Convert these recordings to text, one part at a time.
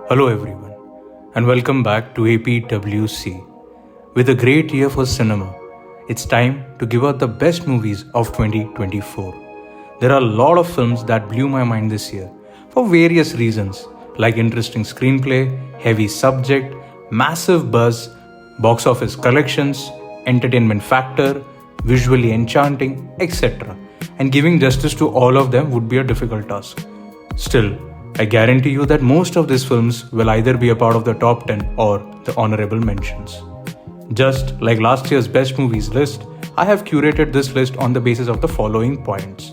Hello everyone, and welcome back to APWC. With a great year for cinema, it's time to give out the best movies of 2024. There are a lot of films that blew my mind this year for various reasons, like interesting screenplay, heavy subject, massive buzz, box office collections, entertainment factor, visually enchanting, etc. And giving justice to all of them would be a difficult task. Still, I guarantee you that most of these films will either be a part of the top 10 or the honorable mentions. Just like last year's best movies list, I have curated this list on the basis of the following points: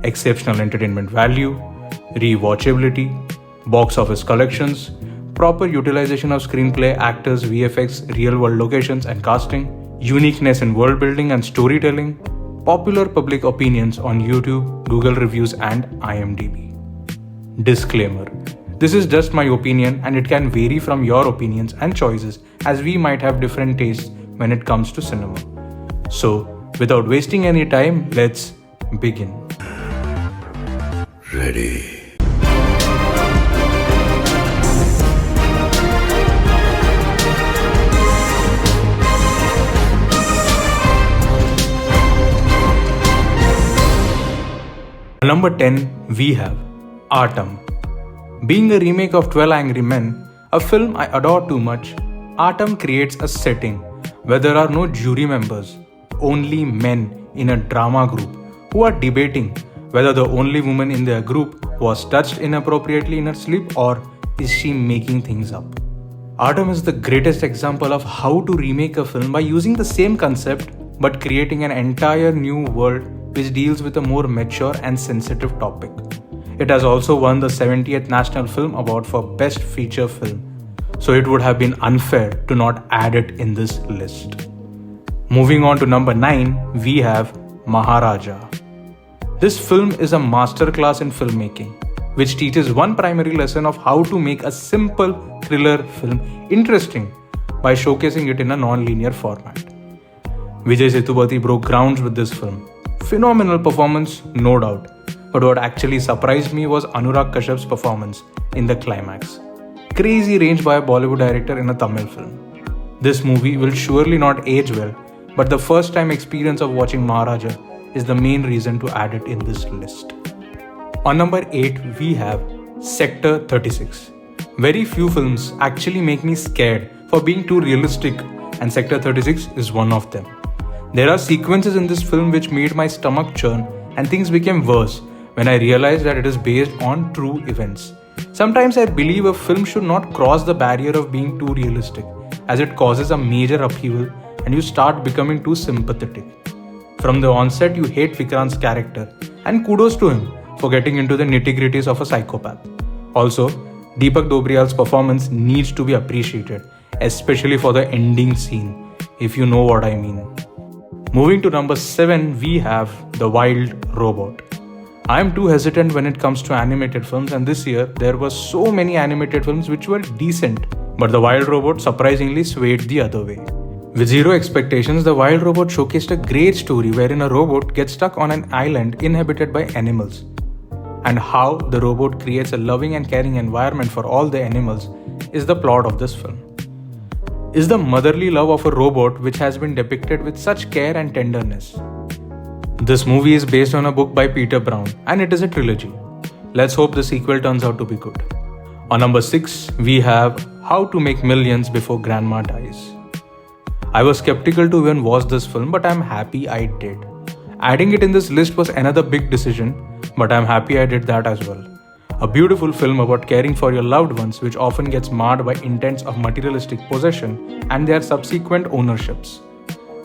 exceptional entertainment value, rewatchability, box office collections, proper utilization of screenplay, actors, VFX, real world locations and casting, uniqueness in world building and storytelling, popular public opinions on YouTube, Google reviews, and IMDb. Disclaimer: this is just my opinion and it can vary from your opinions and choices as we might have different tastes when it comes to cinema. So, without wasting any time, let's begin. Ready. Number 10, we have Artam. Being a remake of 12 Angry Men, a film I adore too much, Artam creates a setting where there are no jury members, only men in a drama group who are debating whether the only woman in their group was touched inappropriately in her sleep or is she making things up. Artam is the greatest example of how to remake a film by using the same concept but creating an entire new world which deals with a more mature and sensitive topic. It has also won the 70th National Film Award for Best Feature Film, so it would have been unfair to not add it in this list. Moving on to number 9, we have Maharaja. This film is a masterclass in filmmaking, which teaches one primary lesson of how to make a simple thriller film interesting by showcasing it in a non-linear format. Vijay Sethupathi broke grounds with this film. Phenomenal performance, no doubt. But what actually surprised me was Anurag Kashyap's performance in the climax. Crazy range by a Bollywood director in a Tamil film. This movie will surely not age well, but the first time experience of watching Maharaja is the main reason to add it in this list. On number 8, we have Sector 36. Very few films actually make me scared for being too realistic, and Sector 36 is one of them. There are sequences in this film which made my stomach churn and things became worse when I realized that it is based on true events. Sometimes I believe a film should not cross the barrier of being too realistic, as it causes a major upheaval and you start becoming too sympathetic. From the onset, you hate Vikrant's character, and kudos to him for getting into the nitty-gritties of a psychopath. Also, Deepak Dobriyal's performance needs to be appreciated, especially for the ending scene, if you know what I mean. Moving to number 7, we have The Wild Robot. I am too hesitant when it comes to animated films, and this year there were so many animated films which were decent, but The Wild Robot surprisingly swayed the other way. With zero expectations, The Wild Robot showcased a great story wherein a robot gets stuck on an island inhabited by animals, and how the robot creates a loving and caring environment for all the animals is the plot of this film. Is the motherly love of a robot which has been depicted with such care and tenderness. This movie is based on a book by Peter Brown and it is a trilogy. Let's hope the sequel turns out to be good. On number 6, we have How to Make Millions Before Grandma Dies. I was skeptical to even watch this film, but I'm happy I did. Adding it in this list was another big decision, but I'm happy I did that as well. A beautiful film about caring for your loved ones, which often gets marred by intents of materialistic possession and their subsequent ownerships.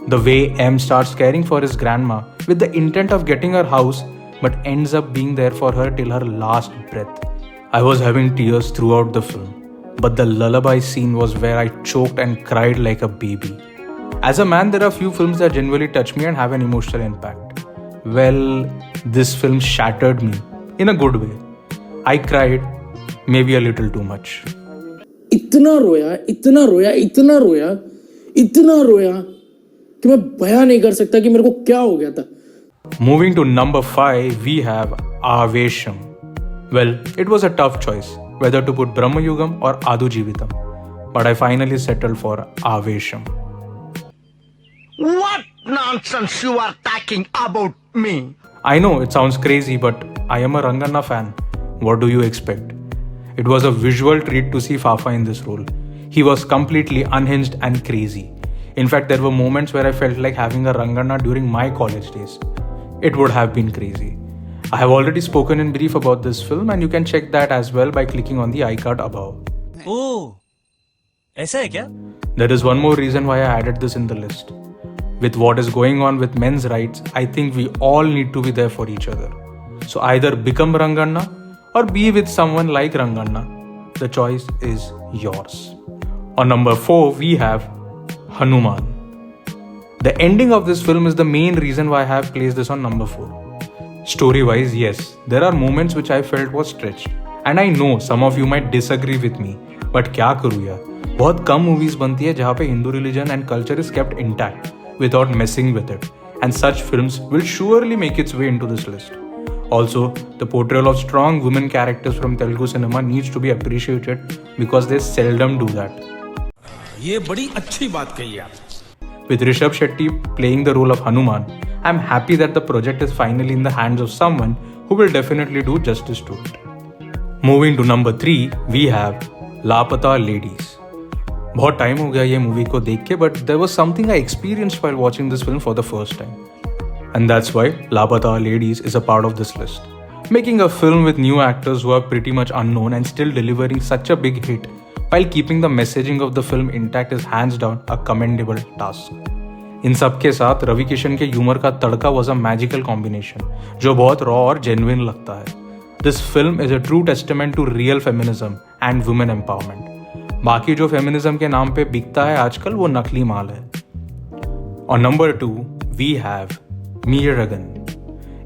The way M starts caring for his grandma with the intent of getting her house, but ends up being there for her till her last breath. I was having tears throughout the film, but the lullaby scene was where I choked and cried like a baby. As a man, there are few films that genuinely touch me and have an emotional impact. Well, this film shattered me in a good way. I cried, maybe a little too much. इतना रोया कि मैं बयां नहीं कर सकता कि मेरे को क्या हो गया था. Moving to number 5, we have Avesham. Well, it was a tough choice. whether to put Brahma Yugam or Adu Jeevitam, but I finally settled for Avesham. What nonsense you are talking about me? I know it sounds crazy, but I am a Ranganna fan. What do you expect? It was a visual treat to see Fafa in this role. He was completely unhinged and crazy. In fact, there were moments where I felt like having a Ranganna during my college days. It would have been crazy. I have already spoken in brief about this film, and you can check that as well by clicking on the iCard above. Oh, ऐसा है क्या? There is one more reason why I added this in the list. With what is going on with men's rights, I think we all need to be there for each other. So either become Ranganna or be with someone like Ranganna. The choice is yours. On number 4, we have Hanuman. The ending of this film is the main reason why I have placed this on number 4. Story-wise, yes, there are moments which I felt was stretched. And I know some of you might disagree with me. But क्या करूँ यार? बहुत कम movies बनती है जहाँ पे Hindu religion and culture is kept intact without messing with it. And such films will surely make its way into this list. Also, the portrayal of strong women characters from Telugu cinema needs to be appreciated because they seldom do that. ये बड़ी अच्छी बात कही आप. With Rishabh Shetty playing the role of Hanuman, I'm happy that the project is finally in the hands of someone who will definitely do justice to it. Moving to number 3, we have Lapata Ladies. बहुत time हो गया ये movie को देख के, but there was something I experienced while watching this film for the first time. And that's why Lapata Ladies is a part of this list. Making a film with new actors who are pretty much unknown and still delivering such a big hit while keeping the messaging of the film intact is hands down a commendable task. इन सब के साथ रवि किशन के humour का तड़का was a magical combination, जो बहुत raw और genuine लगता है. This film is a true testament to real feminism and women empowerment. बाकी जो feminism के नाम पे बिकता है आजकल वो नकली माल है. On number 2, we have Meeragan.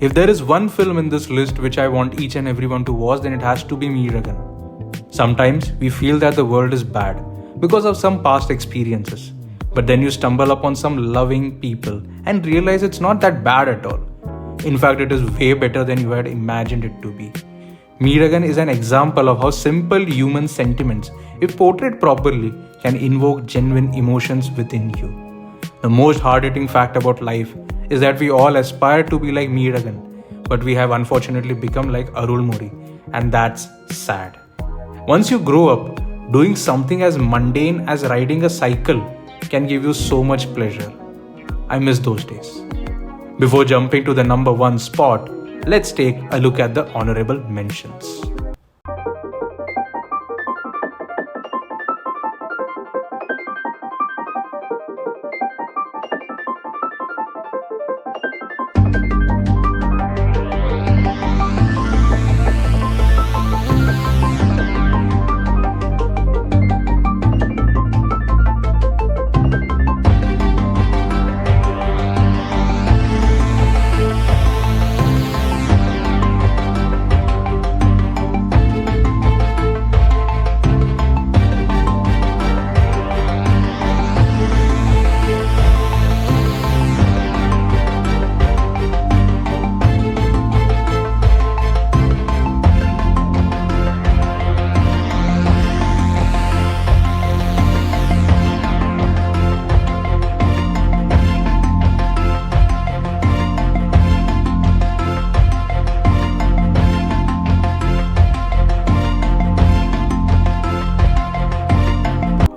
If there is one film in this list which I want each and everyone to watch, then it has to be Meeragan. Sometimes we feel that the world is bad because of some past experiences. But then you stumble upon some loving people and realize it's not that bad at all. In fact, it is way better than you had imagined it to be. Meeragan is an example of how simple human sentiments, if portrayed properly, can invoke genuine emotions within you. The most hard-hitting fact about life is that we all aspire to be like Meeragan, but we have unfortunately become like Arulmozhi, and that's sad. Once you grow up, doing something as mundane as riding a cycle can give you so much pleasure. I miss those days. Before jumping to the number 1 spot, let's take a look at the honorable mentions.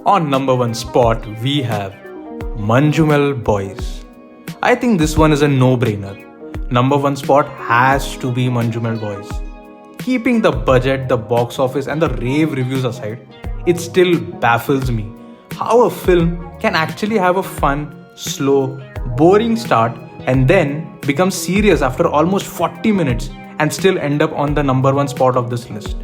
On number 1 spot, we have Manjumal Boys. I think this one is a no-brainer. Number 1 spot has to be Manjumal Boys. Keeping the budget, the box office and the rave reviews aside, it still baffles me how a film can actually have a fun, slow, boring start and then become serious after almost 40 minutes and still end up on the number 1 spot of this list.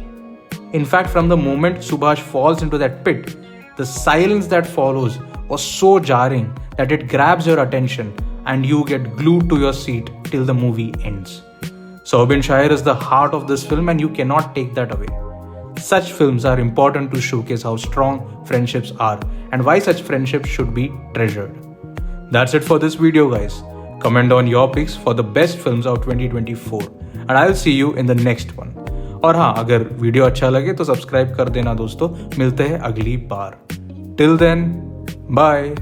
In fact, from the moment Subhash falls into that pit, the silence that follows was so jarring that it grabs your attention and you get glued to your seat till the movie ends. Soubin Shaher is the heart of this film and you cannot take that away. Such films are important to showcase how strong friendships are and why such friendships should be treasured. That's it for this video, guys. Comment on your picks for the best films of 2024 and I'll see you in the next one. और हाँ, अगर video अच्छा लगे तो subscribe कर देना दोस्तों। मिलते हैं अगली बार। Till then, bye.